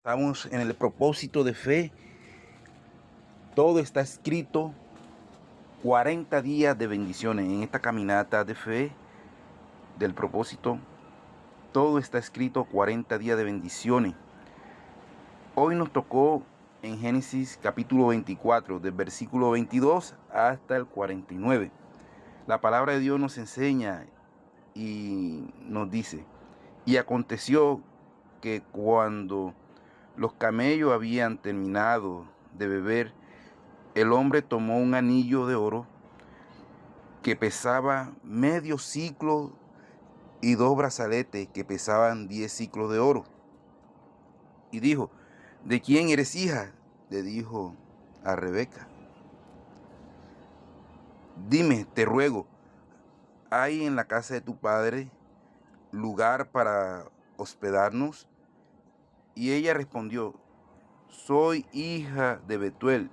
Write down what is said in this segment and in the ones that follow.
Estamos en el propósito de fe. Todo está escrito. 40 días de bendiciones en esta caminata de fe del propósito. Todo está escrito. 40 días de bendiciones. Hoy nos tocó en Génesis capítulo 24, del versículo 22 hasta el 49. La palabra de Dios nos enseña y nos dice: y aconteció que cuando los camellos habían terminado de beber, el hombre tomó un anillo de oro que pesaba medio ciclo y 2 brazaletes que pesaban 10 ciclos de oro. Y dijo: ¿de quién eres hija? Le dijo a Rebeca. Dime, te ruego, ¿hay en la casa de tu padre lugar para hospedarnos? Y ella respondió: soy hija de Betuel,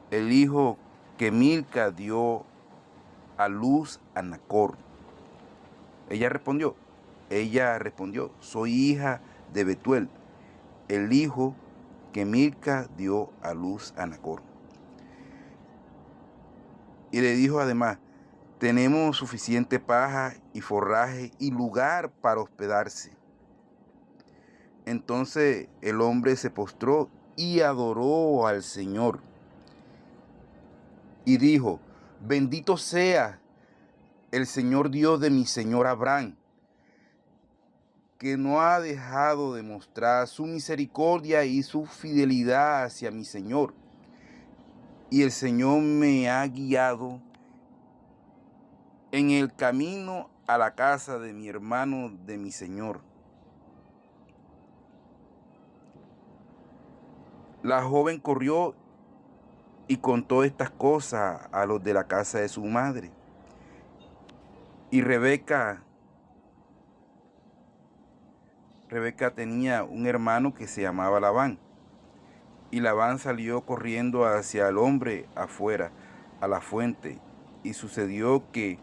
el hijo que Milca dio a luz a Nacor. Ella respondió: soy hija de Betuel, el hijo que Milca dio a luz a Nacor. Y le dijo además: tenemos suficiente paja y forraje y lugar para hospedarse. Entonces el hombre se postró y adoró al Señor. Y dijo: bendito sea el Señor Dios de mi señor Abraham, que no ha dejado de mostrar su misericordia y su fidelidad hacia mi Señor. Y el Señor me ha guiado en el camino a la casa de mi hermano de mi Señor. La joven corrió y contó estas cosas a los de la casa de su madre. Y Rebeca tenía un hermano que se llamaba Labán. Y Labán salió corriendo hacia el hombre afuera, a la fuente. Y sucedió que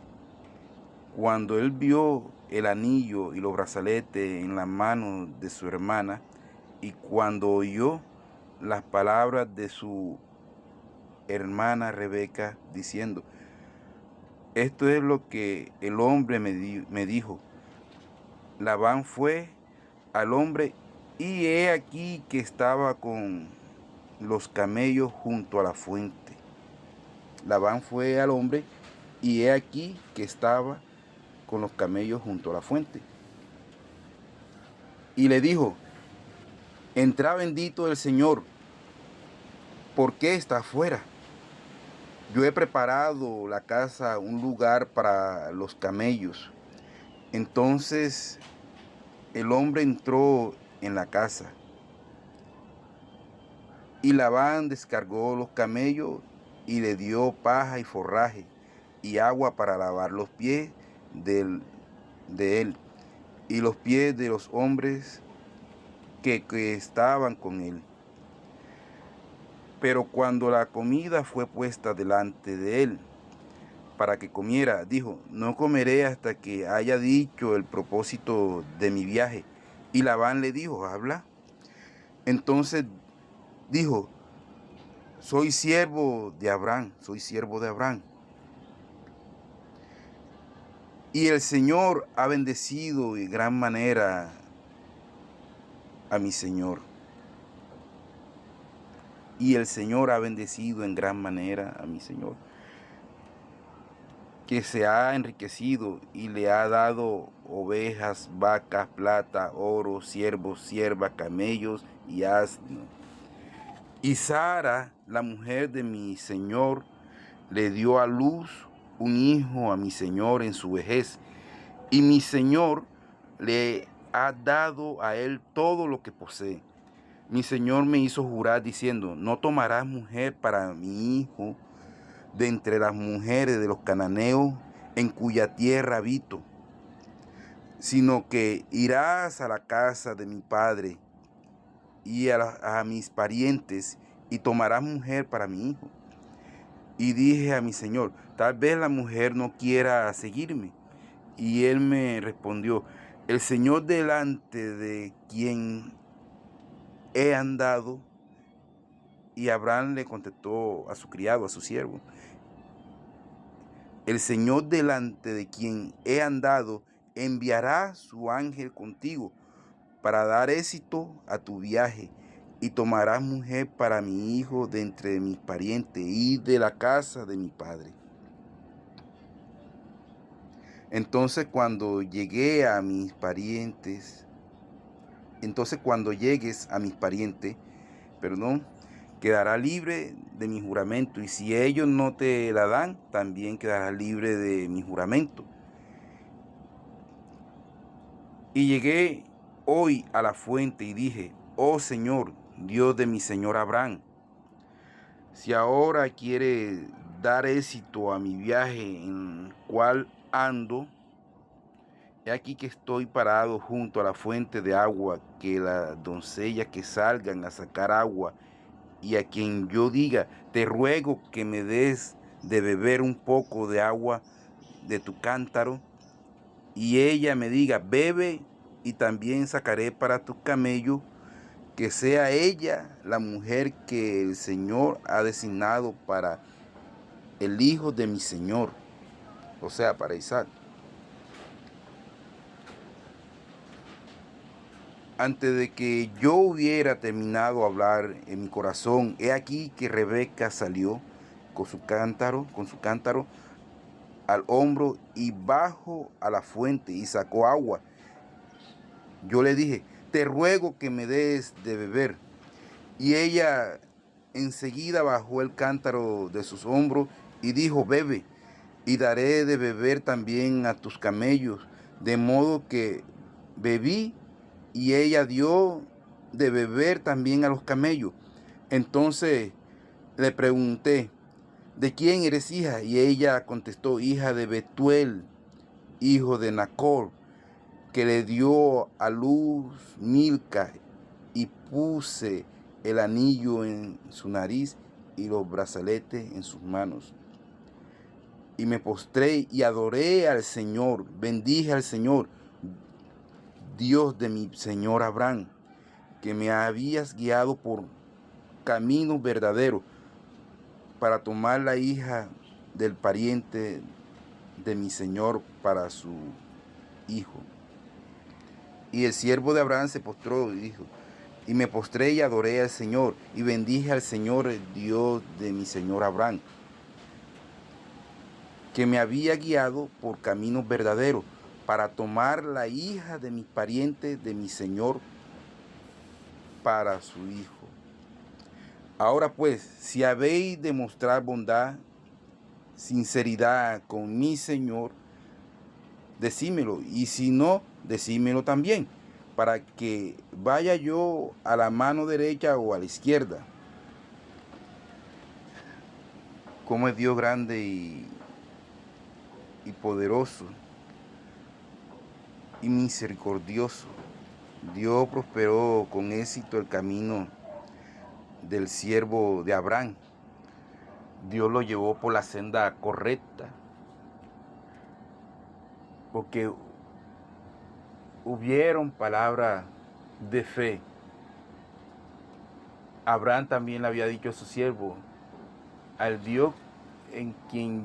cuando él vio el anillo y los brazaletes en las manos de su hermana, y cuando oyó las palabras de su hermana Rebeca diciendo: esto es lo que el hombre me dijo. Labán fue al hombre, y he aquí que estaba con los camellos junto a la fuente. Labán fue al hombre, y he aquí que estaba con los camellos junto a la fuente. Y le dijo: entra bendito del Señor, ¿por qué está afuera? Yo he preparado la casa, un lugar para los camellos. Entonces el hombre entró en la casa, y Labán descargó los camellos y le dio paja y forraje y agua para lavar los pies de él y los pies de los hombres que estaban con él. Pero cuando la comida fue puesta delante de él para que comiera, dijo: no comeré hasta que haya dicho el propósito de mi viaje. Y Labán le dijo: habla. Entonces dijo: soy siervo de Abraham. Y el Señor ha bendecido en gran manera a mi Señor. Que se ha enriquecido y le ha dado ovejas, vacas, plata, oro, siervos, siervas, camellos y asnos. Y Sara, la mujer de mi Señor, le dio a luz un hijo a mi Señor en su vejez. Y mi Señor le ha dado a él todo lo que posee. Mi Señor me hizo jurar diciendo: no tomarás mujer para mi hijo de entre las mujeres de los cananeos en cuya tierra habito, sino que irás a la casa de mi padre y a mis parientes y tomarás mujer para mi hijo. Y dije a mi Señor: tal vez la mujer no quiera seguirme. Y él me respondió: el Señor delante de quien he andado. Y Abraham le contestó a su criado, a su siervo: el Señor delante de quien he andado enviará su ángel contigo para dar éxito a tu viaje, y tomarás mujer para mi hijo de entre mis parientes y de la casa de mi padre. Entonces cuando llegues a mis parientes, quedará libre de mi juramento, y si ellos no te la dan, también quedará libre de mi juramento. Y llegué hoy a la fuente y dije: oh Señor, Dios de mi señor Abraham, si ahora quiere dar éxito a mi viaje en el cual ando, he aquí que estoy parado junto a la fuente de agua, que las doncellas que salgan a sacar agua, y a quien yo diga: te ruego que me des de beber un poco de agua de tu cántaro, y ella me diga: bebe, y también sacaré para tu camello, que sea ella la mujer que el Señor ha designado para el hijo de mi Señor, o sea, para Isaac. Antes de que yo hubiera terminado de hablar en mi corazón, he aquí que Rebeca salió con su cántaro al hombro y bajó a la fuente y sacó agua. Yo le dije: te ruego que me des de beber. Y ella enseguida bajó el cántaro de sus hombros y dijo: bebe, y daré de beber también a tus camellos. De modo que bebí, y ella dio de beber también a los camellos. Entonces le pregunté: ¿de quién eres hija? Y ella contestó: hija de Betuel, hijo de Nacor, que le dio a luz Milca. Y puse el anillo en su nariz y los brazaletes en sus manos. Y me postré y adoré al Señor, bendije al Señor, Dios de mi señor Abraham, que me habías guiado por camino verdadero para tomar la hija del pariente de mi señor para su hijo. Y el siervo de Abraham se postró y dijo: y me postré y adoré al Señor, y bendije al Señor, el Dios de mi señor Abraham, que me había guiado por caminos verdaderos para tomar la hija de mis parientes de mi señor para su hijo. Ahora pues, si habéis de mostrar bondad, sinceridad con mi señor, decímelo, y si no, decímelo también, para que vaya yo a la mano derecha o a la izquierda. Como es Dios grande y poderoso y misericordioso. Dios prosperó con éxito el camino del siervo de Abraham. Dios lo llevó por la senda correcta, porque hubieron palabras de fe. Abraham también le había dicho a su siervo: al Dios en quien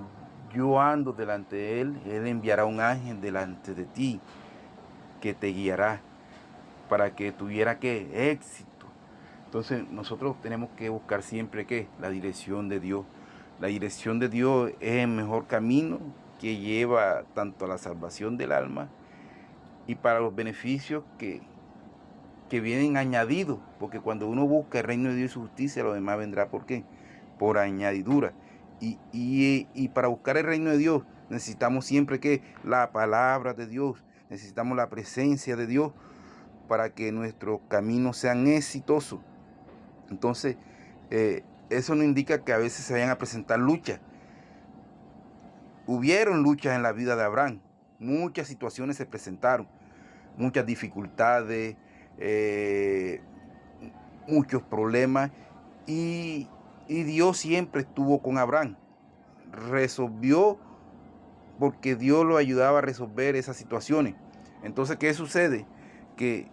yo ando delante de él enviará un ángel delante de ti que te guiará para que tuviera éxito. Entonces nosotros tenemos que buscar siempre la dirección de Dios. La dirección de Dios es el mejor camino que lleva tanto a la salvación del alma y para los beneficios que vienen añadidos, porque cuando uno busca el reino de Dios y su justicia, lo demás vendrá. ¿Por qué? Por añadidura. Y para buscar el reino de Dios necesitamos siempre la palabra de Dios, necesitamos la presencia de Dios para que nuestros caminos sean exitosos. Entonces, eso no indica que a veces se vayan a presentar luchas. Hubieron luchas en la vida de Abraham, muchas situaciones se presentaron, muchas dificultades, muchos problemas, y Dios siempre estuvo con Abraham. Resolvió, porque Dios lo ayudaba a resolver esas situaciones. Entonces, ¿qué sucede? Que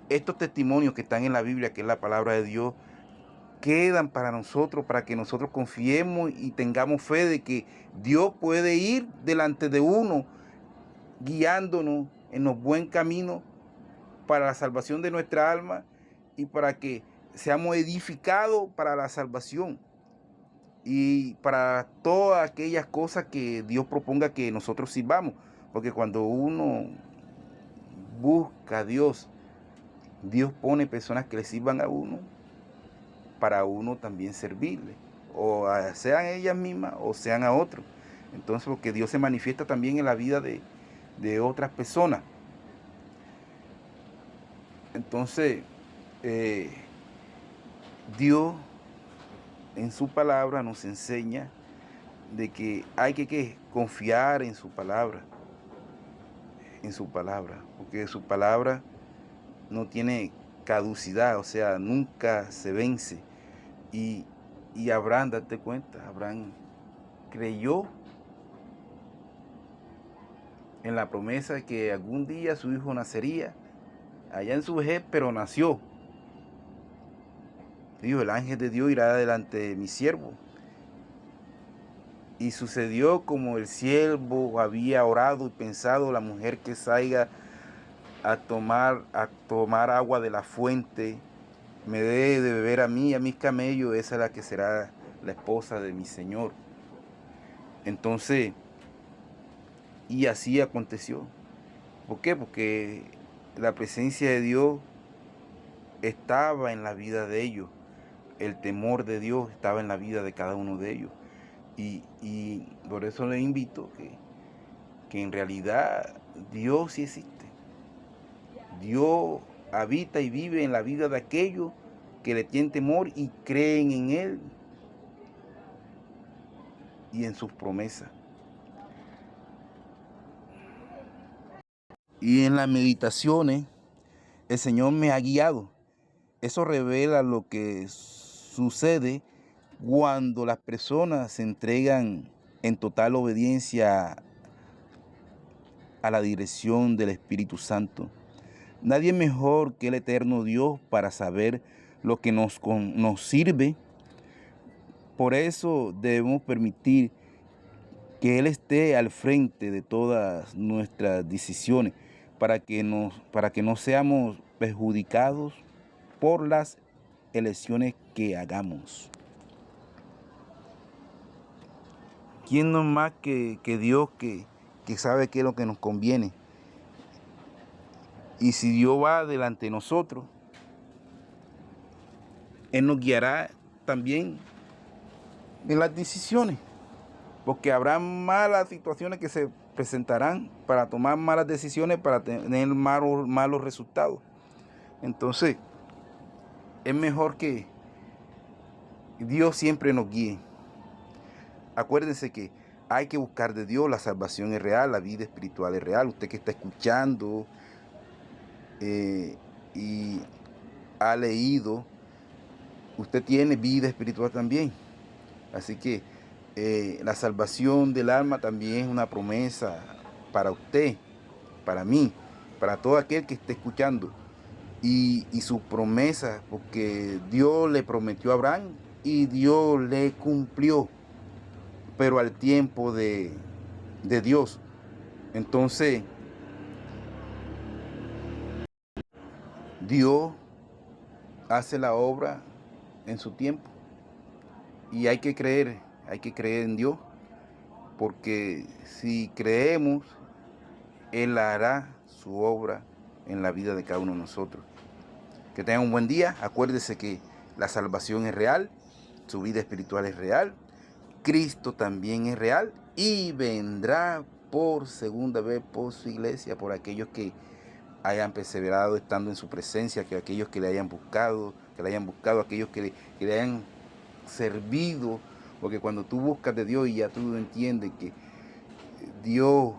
estos testimonios que están en la Biblia, que es la palabra de Dios, quedan para nosotros, para que nosotros confiemos y tengamos fe de que Dios puede ir delante de uno, guiándonos en los buen caminos para la salvación de nuestra alma y para que seamos edificados para la salvación y para todas aquellas cosas que Dios proponga que nosotros sirvamos. Porque cuando uno busca a Dios, Dios pone personas que le sirvan a uno para uno también servirle, o sean ellas mismas o sean a otros. Entonces, porque Dios se manifiesta también en la vida de otras personas. Entonces, Dios en su palabra nos enseña de que hay que confiar en su palabra, porque su palabra no tiene caducidad, o sea, nunca se vence. Y Abraham, date cuenta, Abraham creyó en la promesa de que algún día su hijo nacería allá en su vejez, pero nació. Dijo, el ángel de Dios irá delante de mi siervo. Y sucedió como el siervo había orado y pensado, la mujer que salga a tomar agua de la fuente, me dé de beber a mí y a mis camellos, esa es la que será la esposa de mi Señor. Entonces, y así aconteció. ¿Por qué? Porque la presencia de Dios estaba en la vida de ellos. El temor de Dios estaba en la vida de cada uno de ellos. Y por eso les invito que en realidad Dios sí existe. Dios habita y vive en la vida de aquellos que le tienen temor y creen en Él y en sus promesas. Y en las meditaciones el Señor me ha guiado. Eso revela lo que sucede cuando las personas se entregan en total obediencia a la dirección del Espíritu Santo. Nadie mejor que el eterno Dios para saber lo que nos sirve. Por eso debemos permitir que Él esté al frente de todas nuestras decisiones, para que no seamos perjudicados por las elecciones que hagamos. ¿Quién no más que Dios que sabe qué es lo que nos conviene? Y si Dios va delante de nosotros, Él nos guiará también en las decisiones, porque habrá malas situaciones que se presentarán para tomar malas decisiones, para tener malos resultados. Entonces, es mejor que Dios siempre nos guíe. Acuérdense que hay que buscar de Dios, la salvación es real, la vida espiritual es real. Usted que está escuchando y ha leído, usted tiene vida espiritual también. Así que la salvación del alma también es una promesa para usted, para mí, para todo aquel que esté escuchando. Y su promesa, porque Dios le prometió a Abraham y Dios le cumplió, pero al tiempo de Dios. Entonces, Dios hace la obra en su tiempo. Y hay que creer en Dios, porque si creemos, Él hará su obra en la vida de cada uno de nosotros. Que tengan un buen día. Acuérdese que la salvación es real, su vida espiritual es real, Cristo también es real y vendrá por segunda vez por su iglesia, por aquellos que hayan perseverado estando en su presencia, que aquellos que le hayan buscado, aquellos que le hayan servido, porque cuando tú buscas de Dios y ya tú entiendes que Dios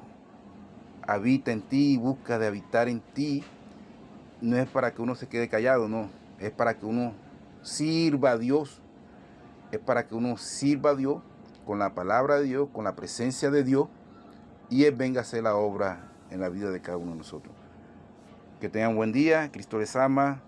habita en ti y busca de habitar en ti, no es para que uno se quede callado, no, es para que uno sirva a Dios, es para que uno sirva a Dios con la palabra de Dios, con la presencia de Dios, y Él venga a hacer la obra en la vida de cada uno de nosotros. Que tengan buen día. Cristo les ama.